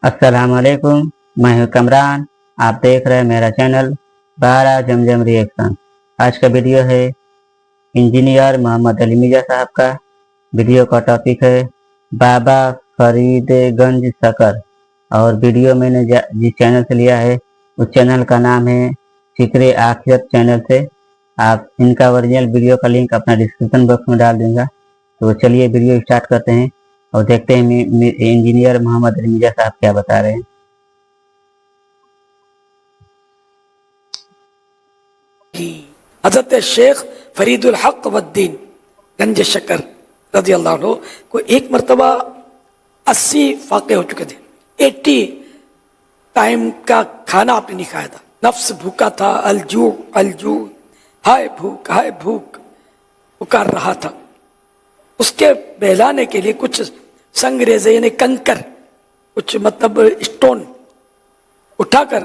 अस्सलाम वालेकुम, मैं हूं कमरान। आप देख रहे हैं मेरा चैनल 12 जमजम रिएक्शन। आज का वीडियो है इंजीनियर मोहम्मद अली मिर्जा साहब का। वीडियो का टॉपिक है बाबा फरीदगंज शकर, और वीडियो मैंने जिस चैनल से लिया है उस चैनल का नाम है फिक्रे आखिरत चैनल से। आप इनका ओरिजिनल वीडियो का लिंक अपना डिस्क्रिप्शन बॉक्स में डाल दूंगा। तो चलिए वीडियो स्टार्ट करते हैं और देखते हैं इंजीनियर मोहम्मद अली मिर्जा साहब क्या बता रहे हैं। हजरत शेख फरीदुल हक वद्दीन गंज शकर रजी अल्लाह अन्हु को एक मरतबा 80 फाके हो चुके थे। 80 टाइम का खाना आपने नहीं खाया था। नफ्स भूखा था, अलजू हाय भूख पुकार रहा था। उसके बहलाने के लिए कुछ संगरेजे यानी कंकर, कुछ मतलब स्टोन उठाकर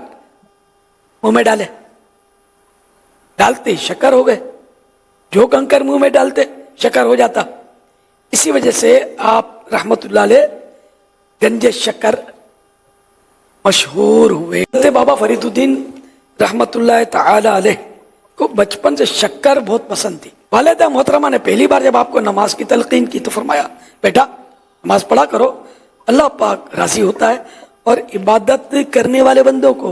मुंह में डालते ही शक्कर हो गए। जो कंकर मुंह में डालते शक्कर हो जाता। इसी वजह से आप रहमतुल्लाह अलैह गंज शक्कर मशहूर हुए। बाबा फरीदुद्दीन रहमतुल्लाह ताला अलैह को बचपन से शक्कर बहुत पसंद थी। वालिदा मोहतरमा ने पहली बार जब आपको नमाज की तलकीन की तो फरमाया, बेटा नमाज पढ़ा करो, अल्लाह पाक राजी होता है और इबादत करने वाले बंदों को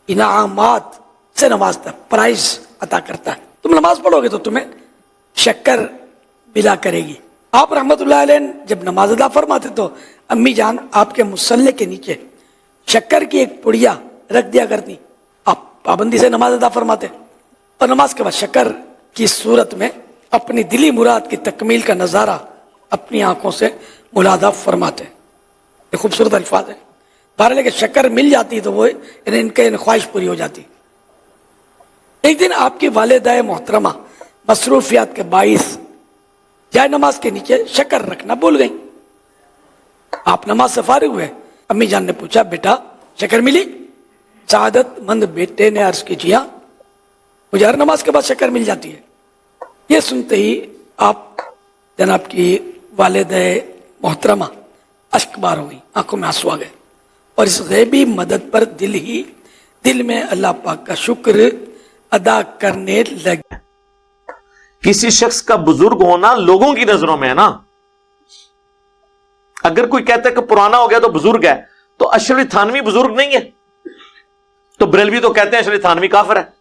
इनामात से नवाजता, प्राइज अता करता है। तुम नमाज पढ़ोगे तो तुम्हें शक्कर मिला करेगी। आप रहमतुल्लाह अलैह जब नमाज अदा फरमाते तो अम्मी जान आपके मुसल्ले के नीचे शक्कर की एक पुड़िया रख दिया करती। आप पाबंदी से नमाज अदा फरमाते और नमाज के बाद शक्कर की सूरत में अपनी दिली मुराद की तकमील का नज़ारा अपनी आंखों से मुलादा फरमाते। ये खूबसूरत अल्फाज है। बहरहाल लेकिन शक्कर मिल जाती तो वो इनके ख्वाहिश पूरी हो जाती। एक दिन आपकी वालिदा मोहतरमा मसरूफियात के बाइस जाए नमाज के नीचे शक्कर रखना भूल गई। आप नमाज से फारिग हुए। अम्मी जान ने पूछा, बेटा शक्कर मिली? सादतमंद बेटे ने अर्ज की, जी हाँ, मुझे हर नमाज के बाद शक्कर मिल जाती है। ये सुनते ही आप जनाब की वालिदा मोहतरमा अश्कबार हो गई, आंखों में आंसू आ गए और इस गैबी मदद पर दिल में अल्लाह पाक का शुक्र अदा करने लगे। किसी शख्स का बुजुर्ग होना लोगों की नजरों में है ना। अगर कोई कहता है कि पुराना हो गया तो बुजुर्ग है, तो अशरफ थानवी बुजुर्ग नहीं है, तो बरेलवी तो कहते हैं अशरफ थानवी काफिर है।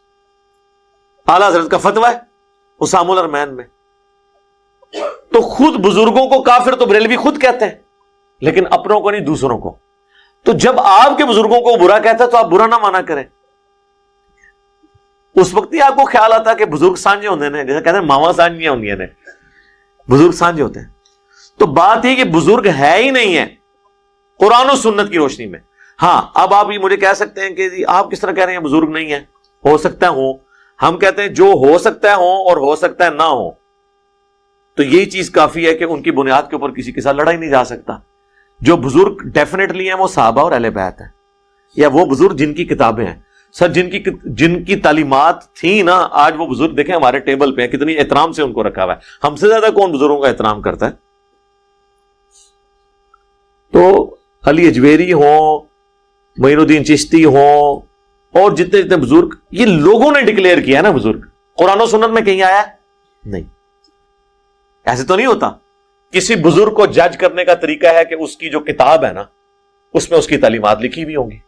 आला हज़रत का फतवा है उसामुल अरमैन में। तो खुद बुजुर्गों को काफिर तो बरेलवी खुद कहते हैं, लेकिन अपनों को नहीं, दूसरों को। तो जब आपके बुजुर्गों को बुरा कहता है तो आप बुरा ना माना करें। उस वक्त ही आपको ख्याल आता कि बुजुर्ग सांझे होते हैं, जैसे कहते हैं मामा सांझियां होंगी ने, बुजुर्ग सांझे होते हैं। तो बात यह कि बुजुर्ग है ही नहीं है कुरान और सुन्नत की रोशनी में। हां, अब आप ये मुझे कह सकते हैं कि जी आप किस तरह कह रहे हैं बुजुर्ग नहीं है, हो सकता है हो। हम कहते हैं जो हो सकता है हो और हो सकता है ना हो, तो यही चीज काफी है कि उनकी बुनियाद के ऊपर किसी के साथ लड़ा ही नहीं जा सकता। जो बुजुर्ग डेफिनेटली हैं वो सहाबा और अहले बैत है, या वो बुजुर्ग जिनकी किताबें हैं सर, जिनकी तालीमात थी ना, आज वो बुजुर्ग देखें हमारे टेबल पे हैं, कितनी एहतराम से उनको रखा हुआ है। हमसे ज्यादा कौन बुजुर्गों का एहतराम करता है? तो अली अजवेरी हो, मोइनुद्दीन चिश्ती हो, और जितने जितने बुजुर्ग, ये लोगों ने डिक्लेयर किया है ना बुजुर्ग। कुरान और सुन्नत में कहीं आया नहीं। ऐसे तो नहीं होता। किसी बुजुर्ग को जज करने का तरीका है कि उसकी जो किताब है ना उसमें उसकी तालीमात लिखी भी होंगी,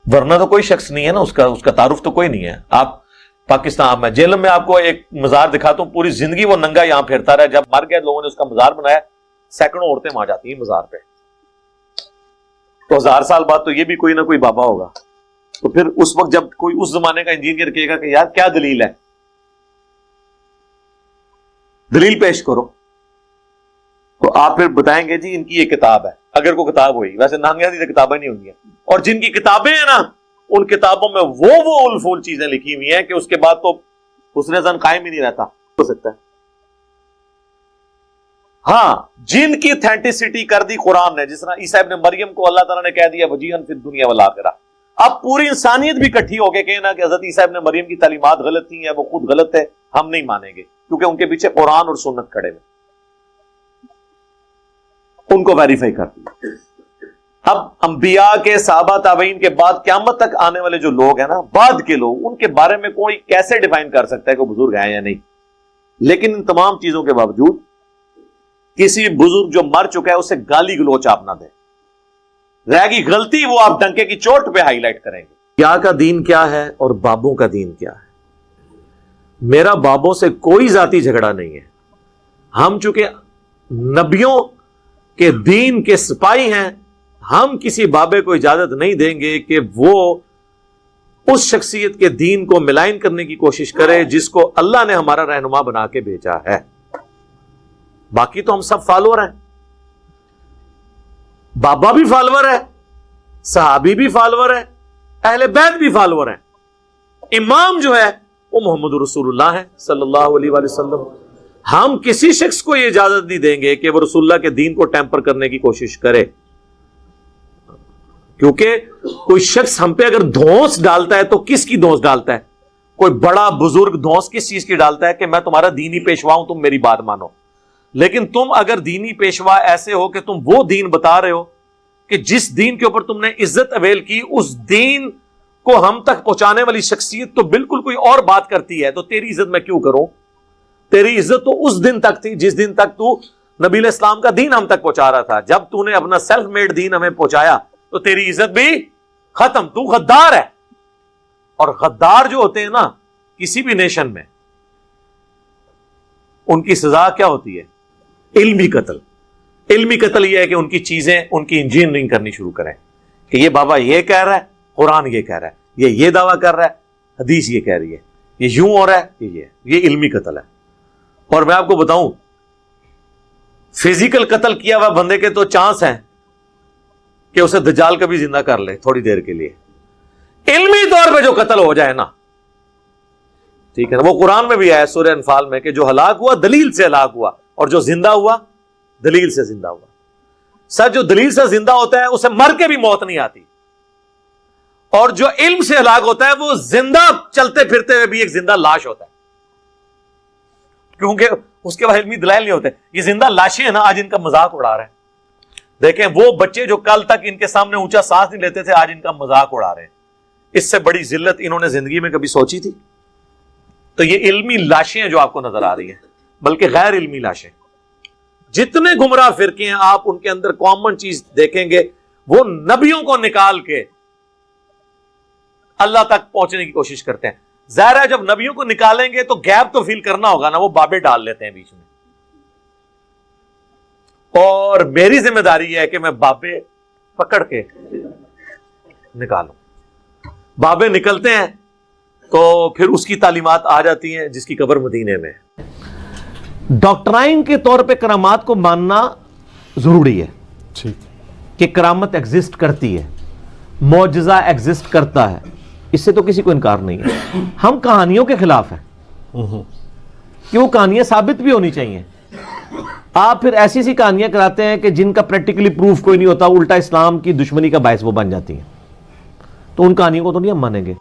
वरना तो कोई शख्स नहीं है ना, उसका तारुफ तो कोई नहीं है। आप पाकिस्तान में जेल में आपको एक मजार दिखाता हूं, पूरी जिंदगी वो नंगा यहां फिरता रहा। जब मर गया लोगों ने उसका मजार बनाया, सैकड़ों औरतें वहां जाती हैं मजार पे। तो 1000 साल बाद तो ये भी कोई ना कोई बाबा होगा। तो फिर उस वक्त जब कोई उस जमाने का इंजीनियर कहेगा कि यार क्या दलील है, दलील पेश करो, तो आप फिर बताएंगे जी इनकी ये किताब है, अगर कोई किताब हुई। वैसे नांगियाती किताबें नहीं होंगी, और जिनकी किताबें हैं ना उन किताबों में वो उलफूल चीजें लिखी हुई हैं कि उसके बाद तो हुस्न ज़न कायम ही नहीं रहता। हो सकता है हां, जिनकी ऑथेंटिसिटी कर दी कुरान ने, जिस तरह ईसा इब्न मरियम को अल्लाह ताला ने कह दिया वजीहन फिद दुनिया वल आखिरा। अब पूरी इंसानियत भी इकट्ठी होकर कहना कि हजरत ईसा इब्न मरियम की तालीमात गलत थी, है वो खुद गलत है, हम नहीं मानेंगे, क्योंकि उनके पीछे कुरान और सुन्नत खड़े हुए, उनको वेरीफाई कर दिया। اب انبیاء کے، صحابہ، تابعین کے بعد قیامت تک آنے والے جو لوگ ہیں نا، بعد کے لوگ، ان کے بارے میں کوئی کیسے ڈیفائن کر سکتا ہے کہ وہ بزرگ ہیں یا نہیں؟ لیکن ان تمام چیزوں کے باوجود کسی بزرگ جو مر چکا ہے اسے گالی گلوچ آپ نہ دیں، رہ گی غلطی وہ آپ ڈنکے کی چوٹ پہ ہائی لائٹ کریں گے۔ کیا کا دین کیا ہے اور بابوں کا دین کیا ہے؟ میرا بابوں سے کوئی ذاتی جھگڑا نہیں ہے، ہم چونکہ نبیوں کے دین کے سپاہی ہیں، ہم کسی بابے کو اجازت نہیں دیں گے کہ وہ اس شخصیت کے دین کو ملائن کرنے کی کوشش کرے جس کو اللہ نے ہمارا رہنما بنا کے بھیجا ہے۔ باقی تو ہم سب فالوور ہیں، بابا بھی فالوور ہے، صحابی بھی فالوور ہے، اہل بیت بھی فالوور ہیں، امام جو ہے وہ محمد رسول اللہ ہے صلی اللہ علیہ وآلہ وسلم۔ ہم کسی شخص کو یہ اجازت نہیں دیں گے کہ وہ رسول اللہ کے دین کو ٹیمپر کرنے کی کوشش کرے، کیونکہ کوئی شخص ہم پہ اگر دھونس ڈالتا ہے تو کس کی دھونس ڈالتا ہے؟ کوئی بڑا بزرگ دھونس کس چیز کی ڈالتا ہے کہ میں تمہارا دینی پیشوا ہوں، تم میری بات مانو۔ لیکن تم اگر دینی پیشوا ایسے ہو کہ تم وہ دین بتا رہے ہو کہ جس دین کے اوپر تم نے عزت اویل کی، اس دین کو ہم تک پہنچانے والی شخصیت تو بالکل کوئی اور بات کرتی ہے، تو تیری عزت میں کیوں کروں؟ تیری عزت تو اس دن تک تھی جس دن تک تو نبی علیہ السلام کا دین ہم تک پہنچا رہا تھا۔ جب تو نے اپنا سیلف میڈ دین ہمیں پہنچایا تو تیری عزت بھی ختم، تو غدار ہے۔ اور غدار جو ہوتے ہیں نا کسی بھی نیشن میں، ان کی سزا کیا ہوتی ہے؟ علمی قتل۔ علمی قتل یہ ہے کہ ان کی چیزیں، ان کی انجینئرنگ کرنی شروع کریں کہ یہ بابا یہ کہہ رہا ہے، قرآن یہ کہہ رہا ہے، یہ دعویٰ کر رہا ہے، حدیث یہ کہہ رہی ہے، یہ یوں ہو رہا ہے، یہ علمی قتل ہے۔ اور میں آپ کو بتاؤں، فزیکل قتل کیا ہوا بندے کے تو چانس ہیں کہ اسے دجال کبھی زندہ کر لے تھوڑی دیر کے لیے۔ علمی طور پہ جو قتل ہو جائے نا، ٹھیک ہے نا، وہ قرآن میں بھی آیا سورہ انفال میں کہ جو ہلاک ہوا دلیل سے ہلاک ہوا، اور جو زندہ ہوا دلیل سے زندہ ہوا۔ سر جو دلیل سے زندہ ہوتا ہے اسے مر کے بھی موت نہیں آتی، اور جو علم سے ہلاک ہوتا ہے وہ زندہ چلتے پھرتے ہوئے بھی ایک زندہ لاش ہوتا ہے، کیونکہ اس کے بعد علمی دلائل نہیں ہوتے۔ یہ زندہ لاشیں ہیں نا، آج ان کا مذاق اڑا رہے ہیں۔ دیکھیں وہ بچے جو کل تک ان کے سامنے اونچا سانس نہیں لیتے تھے، آج ان کا مذاق اڑا رہے ہیں۔ اس سے بڑی ذلت انہوں نے زندگی میں کبھی سوچی تھی؟ تو یہ علمی لاشیں ہیں جو آپ کو نظر آ رہی ہیں، بلکہ غیر علمی لاشیں۔ جتنے گمراہ فرقے ہیں آپ ان کے اندر کامن چیز دیکھیں گے، وہ نبیوں کو نکال کے اللہ تک پہنچنے کی کوشش کرتے ہیں۔ ظاہر ہے جب نبیوں کو نکالیں گے تو گیپ تو فیل کرنا ہوگا نا، وہ بابے ڈال لیتے ہیں بیچ میں۔ اور میری ذمہ داری یہ ہے کہ میں بابے پکڑ کے نکالوں۔ بابے نکلتے ہیں تو پھر اس کی تعلیمات آ جاتی ہیں جس کی قبر مدینے میں۔ ڈاکٹرائن کے طور پہ کرامات کو ماننا ضروری ہے کہ کرامت ایگزسٹ کرتی ہے، معجزہ ایگزسٹ کرتا ہے، اس سے تو کسی کو انکار نہیں ہے۔ ہم کہانیوں کے خلاف ہیں کہ وہ کہانیاں ثابت بھی ہونی چاہیے۔ آپ پھر ایسی سی کہانیاں کراتے ہیں کہ جن کا پریکٹیکلی پروف کوئی نہیں ہوتا، الٹا اسلام کی دشمنی کا باعث وہ بن جاتی ہیں، تو ان کہانیوں کو تو نہیں ہم مانیں گے۔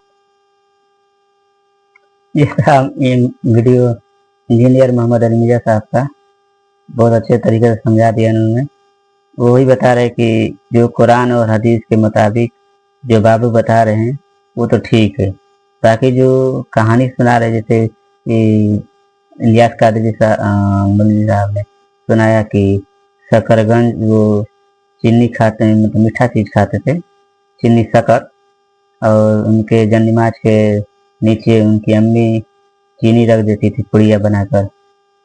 یہ ویڈیو انجینئر محمد علی مرزا صاحب کا بہت اچھے طریقے سے سمجھا دیا انہوں نے۔ وہی بتا رہے کہ جو قرآن اور حدیث کے مطابق جو بابو بتا رہے ہیں وہ تو ٹھیک ہے، باقی جو کہانی سنا رہے جیسے الیاس قادری صاحب نے سنایا کہ شکرگنج وہ چینی کھاتے ہیں، مطلب میٹھا چیز کھاتے تھے، چینی شکر، اور ان کے جن نماز کے نیچے ان کی امی چینی رکھ دیتی تھی پڑیا بنا کر،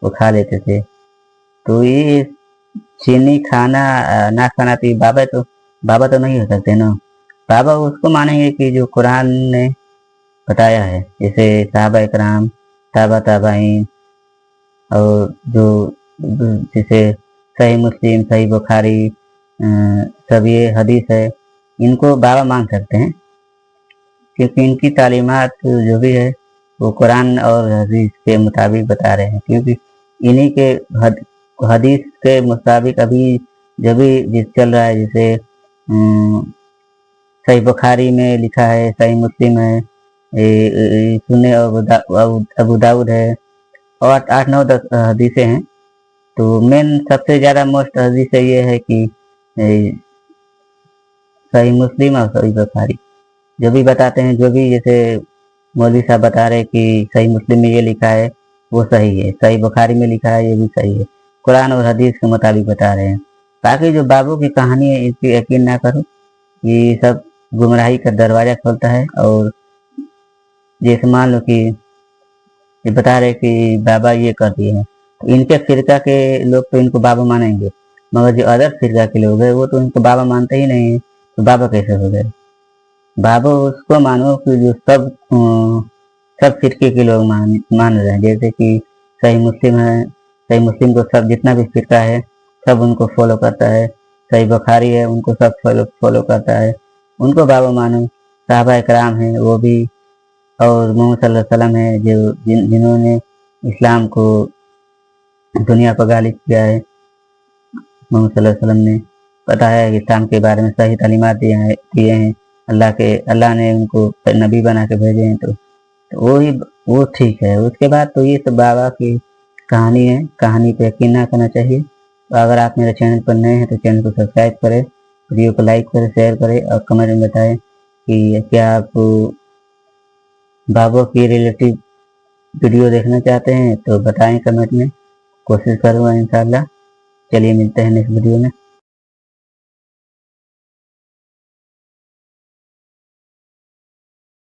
وہ کھا لیتے تھے۔ تو یہ چینی کھانا نہ کھانا تو بابا تو نہیں ہو سکتے نا۔ بابا اس کو مانیں گے کہ جو قرآن نے بتایا ہے، جیسے صحابہ اکرام، تابع تابعین، اور جو جیسے صحیح مسلم، صحیح بخاری، سب یہ حدیث ہے، ان کو بابا مان سکتے ہیں کیونکہ ان کی تعلیمات جو بھی ہے وہ قرآن اور حدیث کے مطابق بتا رہے ہیں، کیونکہ انہی کے حدیث کے مطابق ابھی جو بھی چل رہا ہے، جیسے صحیح بخاری میں لکھا ہے، صحیح مسلم ہے، سنن ابو داؤد ہے، اور 8-9 حدیثیں ہیں۔ تو مین سب سے زیادہ موسٹ حدیث یہ ہے کہ صحیح मुस्लिम और सही बुखारी जो भी बताते हैं, जो भी जैसे मौलवी साहब बता रहे कि सही मुस्लिम में ये लिखा है वो सही है, सही बुखारी में लिखा है ये भी सही है, कुरान और हदीस के मुताबिक बता रहे हैं। बाकी जो बाबू की कहानी है इस पे यकीन ना करो, ये सब गुमराही का दरवाजा खोलता है। और जैसे मान लो कि ये बता रहे कि बाबा ये कर दिए हैं, तो इनके फिरका के लोग तो इनको बाबा मानेंगे, मगर जो अदर फिरका के लोग हैं वो तो इनको बाबा मानते ही नहीं है, तो बाबा कैसे हो गए? बाबा उसको मानो कि जो सब फिरके के लोग मान रहे हैं। जैसे कि सही मुस्लिम है, सही मुस्लिम को सब जितना भी फिरका है सब उनको फॉलो करता है, सही बुखारी है उनको सब फॉलो करता है, उनको बाबा मानो। साहबा इकराम है वो भी, और मोहम्मद सल्लल्लाहु अलैहि वसल्लम है जो जिन्होंने इस्लाम को दुनिया पर गालिब किया है। मोहम्मद सल्लल्लाहु अलैहि वसल्लम ने बताया है कि इस्लाम के बारे में सही तालीमात दिए हैं, अल्लाह ने उनको नबी बना के भेजे हैं, तो वो ठीक है। उसके बाद तो ये सब बाबा की कहानी है, कहानी पे यकीन ना करना चाहिए। तो अगर आप मेरे चैनल पर नए हैं तो चैनल को सब्सक्राइब करें, वीडियो को लाइक करें, शेयर करें और कमेंट में बताएं कि क्या आप बाबा की रिलेटिव वीडियो देखना चाहते हैं तो बताएं कमेंट में, कोशिश करूँगा इंशाल्लाह। चलिए मिलते हैं नेक्स्ट वीडियो में।